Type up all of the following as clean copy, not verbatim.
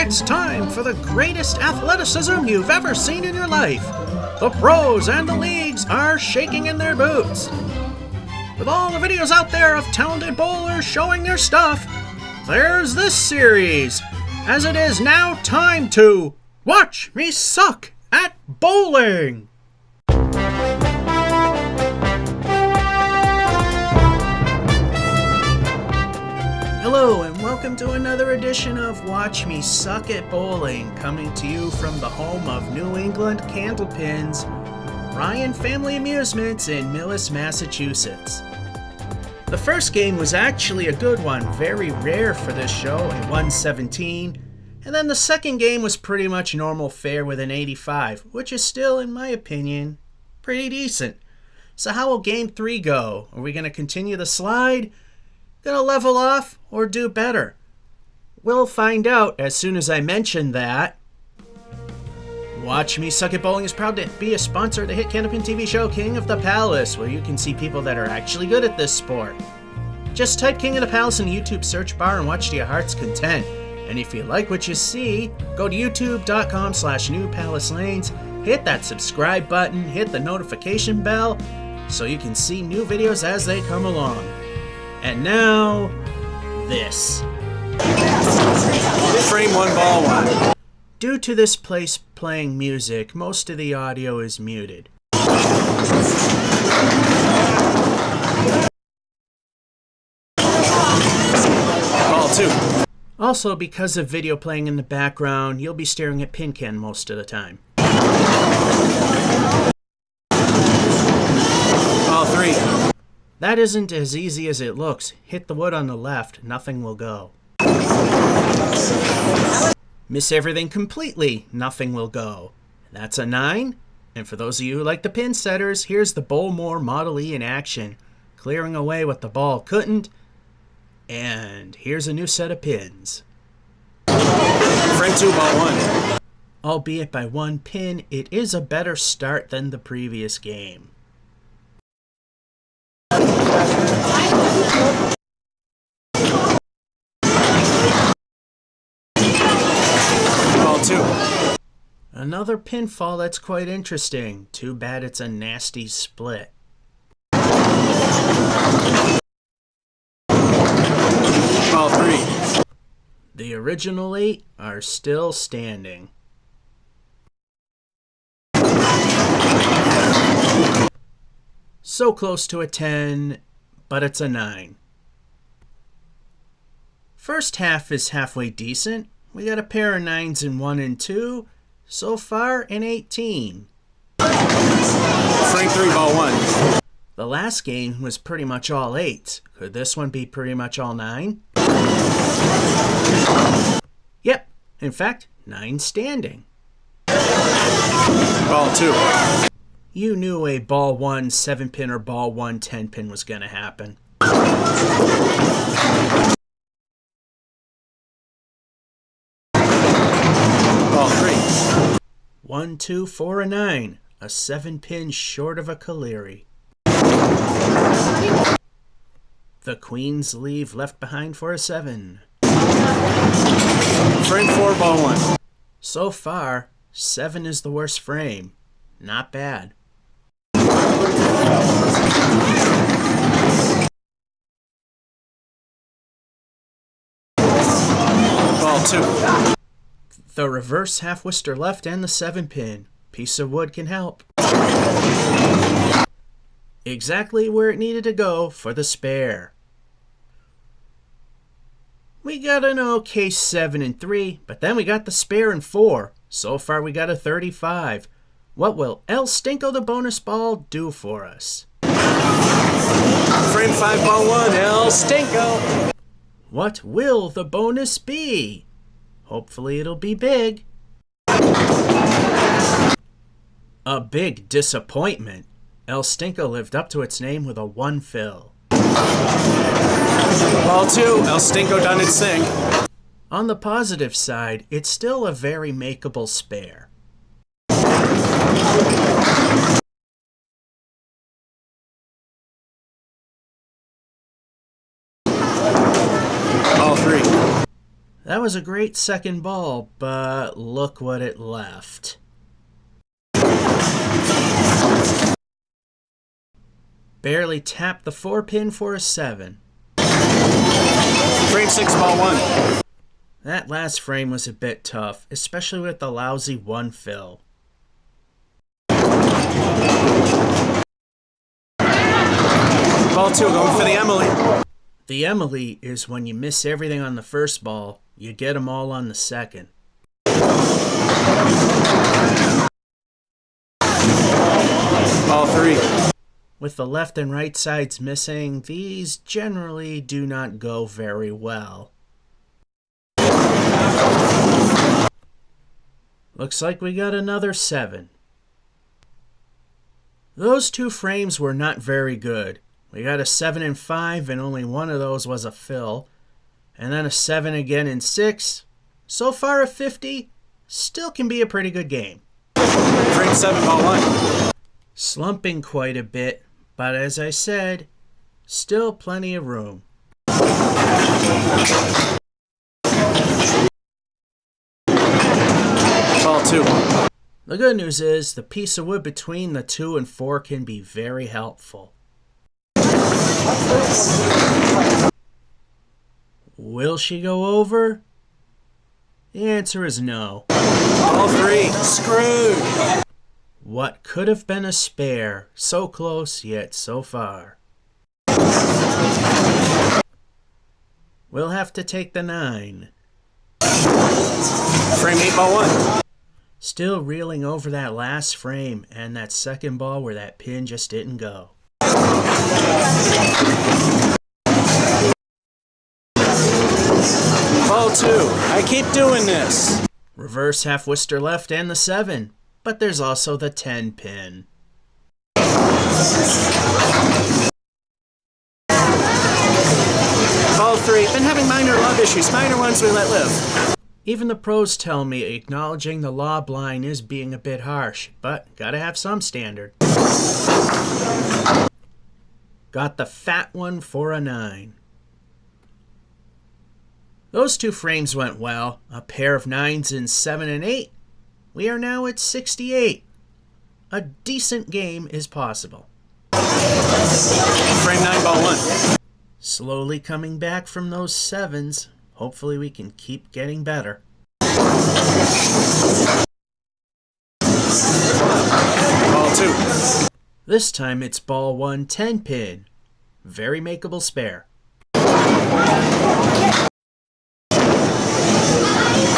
It's time for the greatest athleticism you've ever seen in your life. The pros and the leagues are shaking in their boots. With all the videos out there of talented bowlers showing their stuff, there's this series, as it is now time to watch me suck at bowling. Hello and welcome to another edition of Watch Me Suck at Bowling, coming to you from the home of New England Candlepins, Ryan Family Amusements in Millis, Massachusetts. The first game was actually a good one, very rare for this show, a 117, and then the second game was pretty much normal fare with an 85, which is still, in my opinion, pretty decent. So how will game 3 go? Are we going to continue the slide? Gonna level off or do better? We'll find out as soon as I mention that. Watch Me Suck at Bowling is proud to be a sponsor of the hit Candlepin TV show King of the Palace, where you can see people that are actually good at this sport. Just type King of the Palace in the YouTube search bar and watch to your heart's content. And if you like what you see, go to youtube.com/newpalacelanes, hit that subscribe button, hit the notification bell, so you can see new videos as they come along. And now, this. Frame 1, ball 1. Due to this place playing music, most of the audio is muted. Ball 2. Also, because of video playing in the background, you'll be staring at Pin Can most of the time. Ball 3. That isn't as easy as it looks. Hit the wood on the left, nothing will go. Miss everything completely, nothing will go. That's a 9. And for those of you who like the pin setters, here's the Bowmore Model E in action, clearing away what the ball couldn't. And here's a new set of pins. Frame 2, ball 1. Albeit by 1 pin, it is a better start than the previous game. Ball 2. Another pinfall that's quite interesting. Too bad it's a nasty split. Ball 3. The original 8 are still standing. So close to a 10, but it's a 9. First half is halfway decent. We got a pair of 9s in 1 and 2. So far, an 18. Frame 3, ball 1. The last game was pretty much all 8s. Could this one be pretty much all 9? Yep, in fact, 9 standing. Ball 2. You knew a ball 1 7-pin or ball 1 10-pin was going to happen. Ball 3. 1, 2, 4, a 9. A 7-pin short of a Caleri. The Queen's leave left behind for a 7. Frame 4, ball 1. So far, 7 is the worst frame. Not bad. Ball 2. The reverse half-wister left and the 7-pin. Piece of wood can help. Exactly where it needed to go for the spare. We got an okay 7 and 3, but then we got the spare in 4. So far we got a 35. What will El Stinko the bonus ball do for us? Frame 5, ball 1. El Stinko. What will the bonus be? Hopefully it'll be big. A big disappointment. El Stinko lived up to its name with a 1 fill. Ball 2. El Stinko done its thing. On the positive side, it's still a very makeable spare. Ball 3. That was a great second ball, but look what it left. Barely tapped the 4-pin for a 7. Frame 6, ball 1. That last frame was a bit tough, especially with the lousy 1 fill. Ball 2, going for the Emily. The Emily is when you miss everything on the first ball, you get them all on the second. Ball 3. With the left and right sides missing, these generally do not go very well. Looks like we got another 7. Those 2 frames were not very good. We got a 7 and 5, and only one of those was a fill. And then a 7 again in 6. So far a 50. Still can be a pretty good game. Frame 7, ball 1. Slumping quite a bit, but as I said, still plenty of room. Ball 2. The good news is the piece of wood between the 2 and 4 can be very helpful. Will she go over? The answer is no. Ball 3. Screwed. What could have been a spare, so close yet so far. We'll have to take the 9. Frame 8, ball 1. Still reeling over that last frame and that second ball where that pin just didn't go. Ball 2. I keep doing this. Reverse half Worcester left and the 7, but there's also the 10 pin. Ball 3. Been having minor love issues. Minor ones we let live. Even the pros tell me acknowledging the lob line is being a bit harsh, but gotta have some standard. Got the fat one for a 9. Those 2 frames went well, a pair of 9s in 7 and 8. We are now at 68. A decent game is possible. Frame 9, ball 1. Slowly coming back from those 7s. Hopefully we can keep getting better. Ball 2. This time it's ball 1 10 pin. Very makeable spare.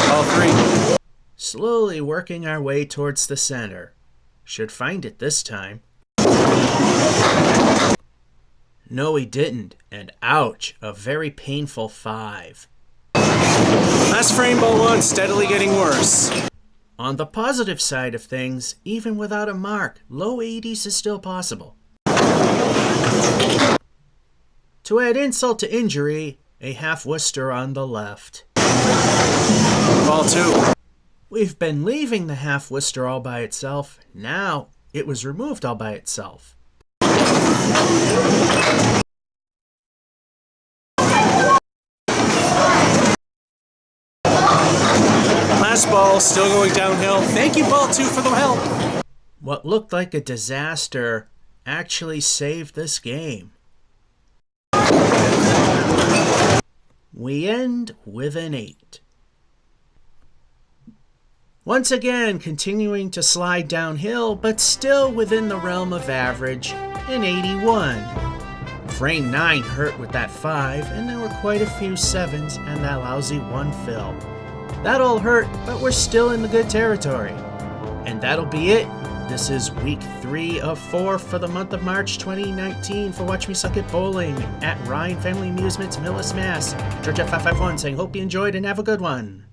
Ball 3. Slowly working our way towards the center. Should find it this time. No, he didn't. And ouch, a very painful 5. Last frame, ball 1, steadily getting worse. On the positive side of things, even without a mark, low 80s is still possible. To add insult to injury, a half Worcester on the left. Ball 2. We've been leaving the half Worcester all by itself. Now it was removed all by itself. Last ball, still going downhill. Thank you, ball 2, for the help. What looked like a disaster actually saved this game. We end with an 8. Once again, continuing to slide downhill, but still within the realm of average, an 81. Frame 9 hurt with that 5, and there were quite a few 7s and that lousy 1 fill. That all hurt, but we're still in the good territory. And that'll be it. This is week 3 of 4 for the month of March 2019 for Watch Me Suck at Bowling at Ryan Family Amusements, Millis, Mass. Georgia 551 saying, hope you enjoyed and have a good one.